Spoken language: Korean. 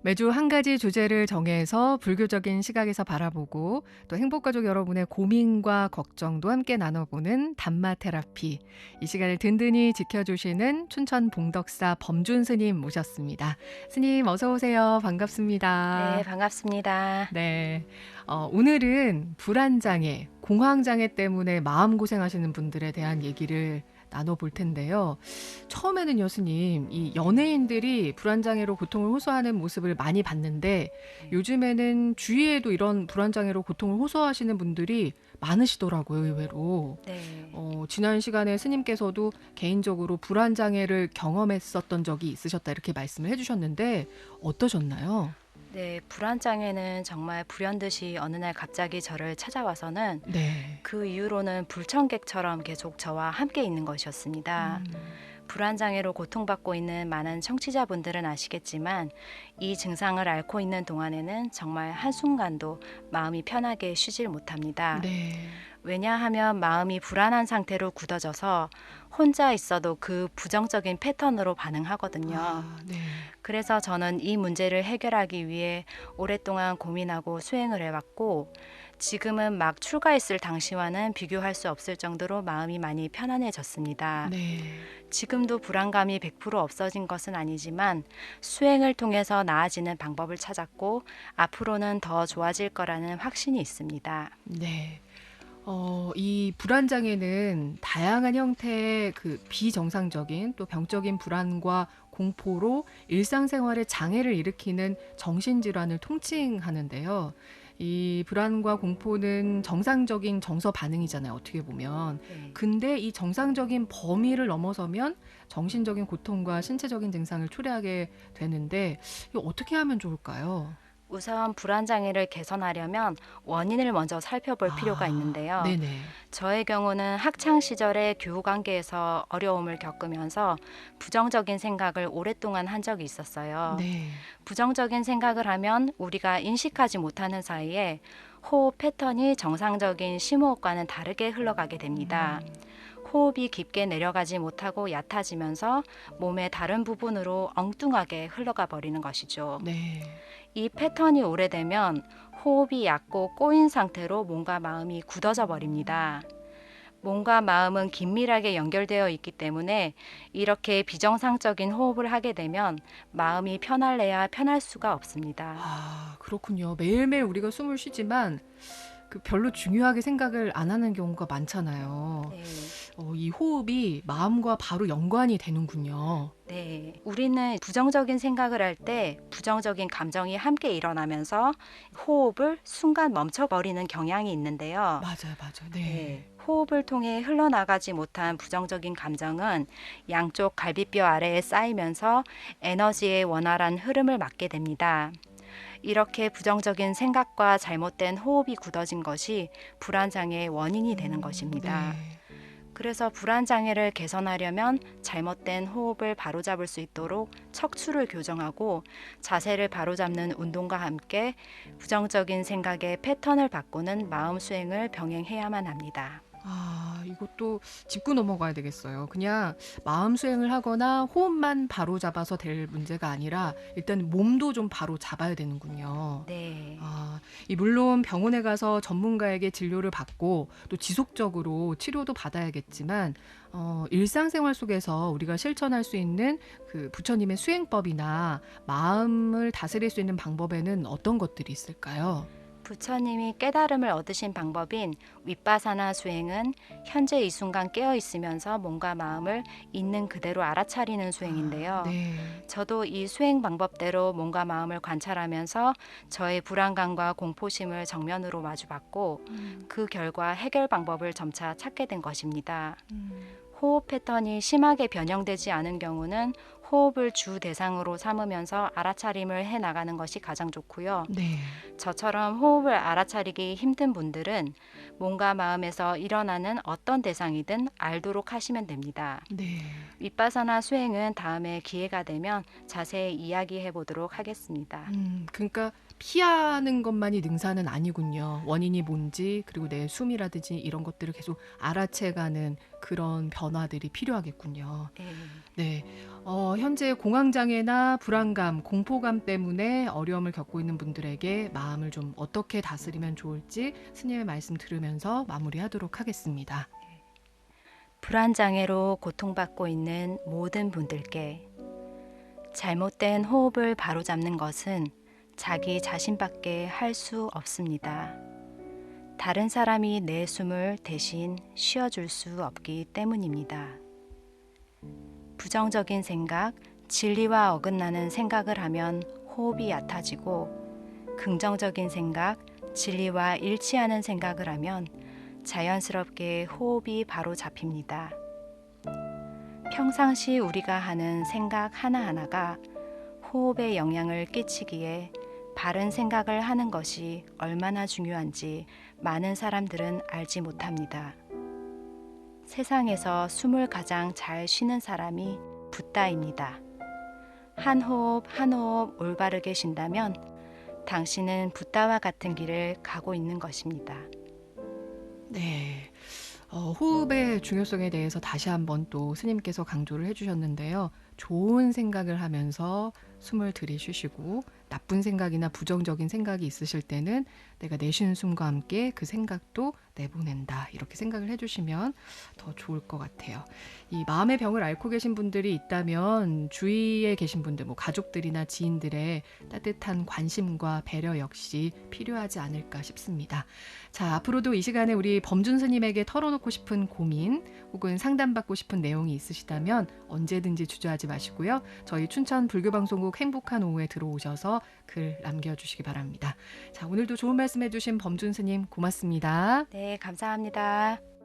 매주 한 가지 주제를 정해서 불교적인 시각에서 바라보고 또 행복가족 여러분의 고민과 걱정도 함께 나눠보는 담마 테라피. 이 시간을 든든히 지켜주시는 춘천 봉덕사 범준 스님 모셨습니다. 스님 어서 오세요. 반갑습니다. 네, 반갑습니다. 네, 오늘은 불안장애, 공황장애 때문에 마음고생하시는 분들에 대한 얘기를 나눠볼 텐데요. 처음에는요, 스님, 이 연예인들이 불안장애로 고통을 호소하는 모습을 많이 봤는데 요즘에는 주위에도 이런 불안장애로 고통을 호소하시는 분들이 많으시더라고요, 의외로. 네. 지난 시간에 스님께서도 개인적으로 불안장애를 경험했었던 적이 있으셨다 이렇게 말씀을 해주셨는데 어떠셨나요? 네, 불안장애는 정말 불현듯이 어느 날 갑자기 저를 찾아와서는 네. 그 이후로는 불청객처럼 계속 저와 함께 있는 것이었습니다. 불안장애로 고통받고 있는 많은 청취자분들은 아시겠지만 이 증상을 앓고 있는 동안에는 정말 한순간도 마음이 편하게 쉬질 못합니다. 네. 왜냐하면 마음이 불안한 상태로 굳어져서 혼자 있어도 그 부정적인 패턴으로 반응하거든요. 네. 그래서 저는 이 문제를 해결하기 위해 오랫동안 고민하고 수행을 해왔고, 지금은 막 출가했을 당시와는 비교할 수 없을 정도로 마음이 많이 편안해졌습니다. 네. 지금도 불안감이 100% 없어진 것은 아니지만 수행을 통해서 나아지는 방법을 찾았고, 앞으로는 더 좋아질 거라는 확신이 있습니다. 네. 이 불안장애는 다양한 형태의 그 비정상적인 또 병적인 불안과 공포로 일상생활에 장애를 일으키는 정신질환을 통칭하는데요. 이 불안과 공포는 정상적인 정서 반응이잖아요, 어떻게 보면. 네. 근데 이 정상적인 범위를 넘어서면 정신적인 고통과 신체적인 증상을 초래하게 되는데 이거 어떻게 하면 좋을까요? 우선 불안장애를 개선하려면 원인을 먼저 살펴볼 필요가 있는데요. 네네. 저의 경우는 학창 시절에 교우 관계에서 어려움을 겪으면서 부정적인 생각을 오랫동안 한 적이 있었어요. 네. 부정적인 생각을 하면 우리가 인식하지 못하는 사이에 호흡 패턴이 정상적인 심호흡과는 다르게 흘러가게 됩니다. 호흡이 깊게 내려가지 못하고 얕아지면서 몸의 다른 부분으로 엉뚱하게 흘러가 버리는 것이죠. 네. 이 패턴이 오래되면 호흡이 얕고 꼬인 상태로 몸과 마음이 굳어져 버립니다. 몸과 마음은 긴밀하게 연결되어 있기 때문에 이렇게 비정상적인 호흡을 하게 되면 마음이 편할래야 편할 수가 없습니다. 그렇군요. 매일매일 우리가 숨을 쉬지만 그 별로 중요하게 생각을 안 하는 경우가 많잖아요. 네. 이 호흡이 마음과 바로 연관이 되는군요. 네. 우리는 부정적인 생각을 할 때 부정적인 감정이 함께 일어나면서 호흡을 순간 멈춰버리는 경향이 있는데요. 맞아요. 네. 네. 호흡을 통해 흘러나가지 못한 부정적인 감정은 양쪽 갈비뼈 아래에 쌓이면서 에너지의 원활한 흐름을 막게 됩니다. 이렇게 부정적인 생각과 잘못된 호흡이 굳어진 것이 불안장애의 원인이 되는 것입니다. 네. 그래서 불안장애를 개선하려면 잘못된 호흡을 바로잡을 수 있도록 척추를 교정하고 자세를 바로잡는 운동과 함께 부정적인 생각의 패턴을 바꾸는 마음 수행을 병행해야만 합니다. 이것도 짚고 넘어가야 되겠어요. 그냥 마음 수행을 하거나 호흡만 바로 잡아서 될 문제가 아니라 일단 몸도 좀 바로 잡아야 되는군요. 네. 물론 병원에 가서 전문가에게 진료를 받고 또 지속적으로 치료도 받아야겠지만 일상생활 속에서 우리가 실천할 수 있는 그 부처님의 수행법이나 마음을 다스릴 수 있는 방법에는 어떤 것들이 있을까요? 부처님이 깨달음을 얻으신 방법인 윗바사나 수행은 현재 이 순간 깨어 있으면서 몸과 마음을 있는 그대로 알아차리는 수행인데요. 네. 저도 이 수행 방법대로 몸과 마음을 관찰하면서 저의 불안감과 공포심을 정면으로 마주봤고 그 결과 해결 방법을 점차 찾게 된 것입니다. 호흡 패턴이 심하게 변형되지 않은 경우는 호흡을 주 대상으로 삼으면서 알아차림을 해 나가는 것이 가장 좋고요. 네. 저처럼 호흡을 알아차리기 힘든 분들은 몸과 마음에서 일어나는 어떤 대상이든 알도록 하시면 됩니다. 네. 윗바사나 수행은 다음에 기회가 되면 자세히 이야기해 보도록 하겠습니다. 그러니까 피하는 것만이 능사는 아니군요. 원인이 뭔지 그리고 내 숨이라든지 이런 것들을 계속 알아채가는 그런 변화들이 필요하겠군요. 예. 네. 현재 공황장애나 불안감, 공포감 때문에 어려움을 겪고 있는 분들에게 마음을 좀 어떻게 다스리면 좋을지 스님의 말씀 들으면서 마무리하도록 하겠습니다. 불안장애로 고통받고 있는 모든 분들께 잘못된 호흡을 바로잡는 것은 자기 자신밖에 할 수 없습니다. 다른 사람이 내 숨을 대신 쉬어줄 수 없기 때문입니다. 부정적인 생각, 진리와 어긋나는 생각을 하면 호흡이 얕아지고, 긍정적인 생각, 진리와 일치하는 생각을 하면 자연스럽게 호흡이 바로 잡힙니다. 평상시 우리가 하는 생각 하나하나가 호흡에 영향을 끼치기에 바른 생각을 하는 것이 얼마나 중요한지 많은 사람들은 알지 못합니다. 세상에서 숨을 가장 잘 쉬는 사람이 붓다입니다. 한 호흡 한 호흡 올바르게 쉰다면 당신은 붓다와 같은 길을 가고 있는 것입니다. 네. 호흡의 중요성에 대해서 다시 한번 또 스님께서 강조를 해주셨는데요. 좋은 생각을 하면서 숨을 들이쉬시고 나쁜 생각이나 부정적인 생각이 있으실 때는 내가 내쉬는 숨과 함께 그 생각도 내보낸다. 이렇게 생각을 해주시면 더 좋을 것 같아요. 이 마음의 병을 앓고 계신 분들이 있다면 주위에 계신 분들, 뭐 가족들이나 지인들의 따뜻한 관심과 배려 역시 필요하지 않을까 싶습니다. 자, 앞으로도 이 시간에 우리 범준 스님에게 털어놓고 싶은 고민 혹은 상담받고 싶은 내용이 있으시다면 언제든지 주저하지 마시고요. 저희 춘천 불교방송국 행복한 오후에 들어오셔서 글 남겨주시기 바랍니다. 자, 오늘도 좋은 말씀 해주신 범준 스님 고맙습니다. 네, 감사합니다.